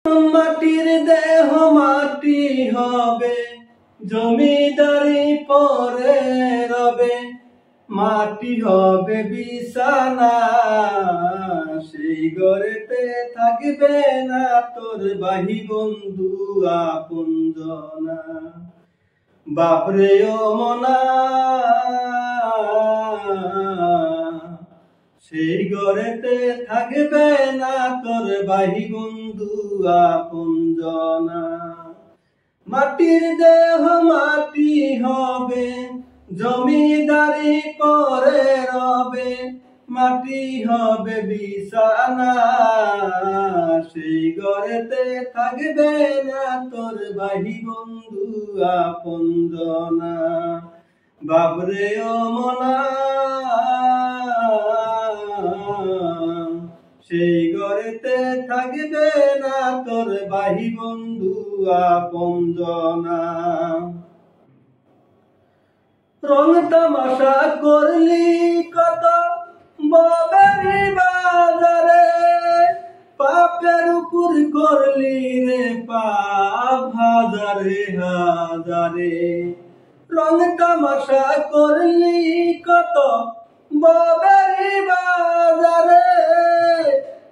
মাটির দেহ মাটি হবে, জমিদারি পরে রবে, মাটি হবে বিছানা, সেই ঘরেতে থাকবে না তোর ভাই বন্ধু আপনজনা। বাপরে ও মনা, সেই ঘরেতে থাকবে না তোর ভাই বন্ধু আপনজনা। মাটির দেহ মাটি হবে, জমিদারি পরে রবে, মাটি হবে বিছানা, সেই ঘরেতে থাকবে না তোর ভাই বন্ধু আপনজনা। বাবরে ও মনা, সেই ঘরেতে থাকবে না তোর ভাই বন্ধু আপনজনা। রং তামাশা করলি কত ববেরি বাজারে, পাপের উপর করলি রে পাপ হাজারে হাজারে। রং তামাশা করলি কত ববেরি বাজারে,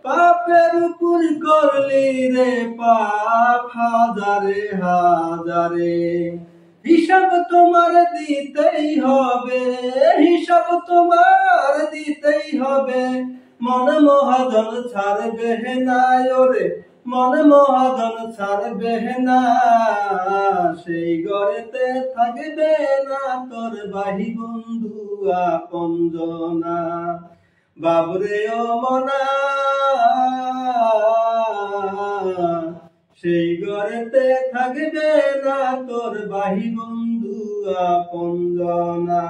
পাপের উপর করলি রে পাপ হাজারে হাজারে। হিসাব তোমার দিতেই হবে, হিসাব তোমার দিতেই হবে, মন মহাজন ছাড়বে না ওরে, মন মহাজন ছাড়বে না, সেই ঘরেতে থাকবে না তোর ভাই বন্ধু আপনজনা। বাবরে ও মনা, সেই ঘরেতে থাকবে না তোর ভাই বন্ধু আপনজনা।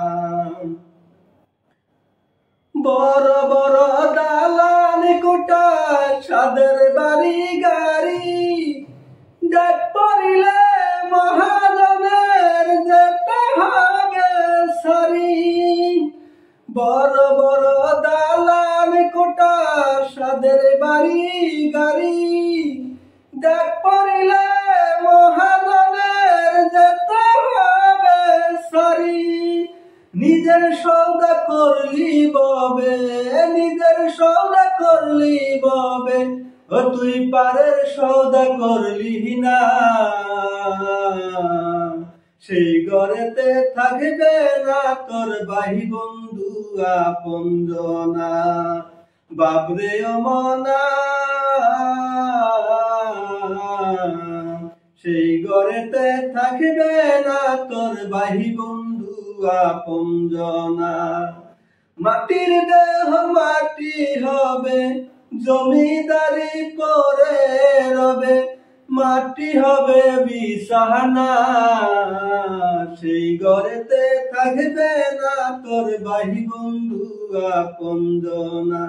বড় বড় দালান কোঠা, সাদের বাড়ি গাড়ি, ডাক পড়িলে মহাজনের যেতে হবে সারি। বড় বড় দালান কোঠা, সাদের বাড়ি গাড়ি, ডাক পড়িলে মহাজনের যেতে হবে সারি। নিজের সওদা করলি ববে, নিজের সওদা করলি ববে, ও তুই পারের সওদা করলি না, সেই ঘরেতে থাকবে না তোর ভাই বন্ধু আপনজনা। বাবরে ও মনা, সেই ঘরেতে থাকবে না তোর ভাই বন্ধু আপনজনা। মাটির দেহ মাটি হবে, জমিদারি পরে রবে, মাটি হবে বিছানা, সেই ঘরেতে থাকবে না তোর ভাই বন্ধু আপনজনা।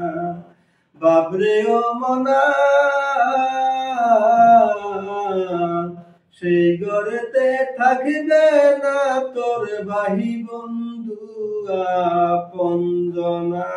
বাবরে ও মনা, সেই ঘরেতে থাকবে না তোর ভাই বন্ধু আপনজনা।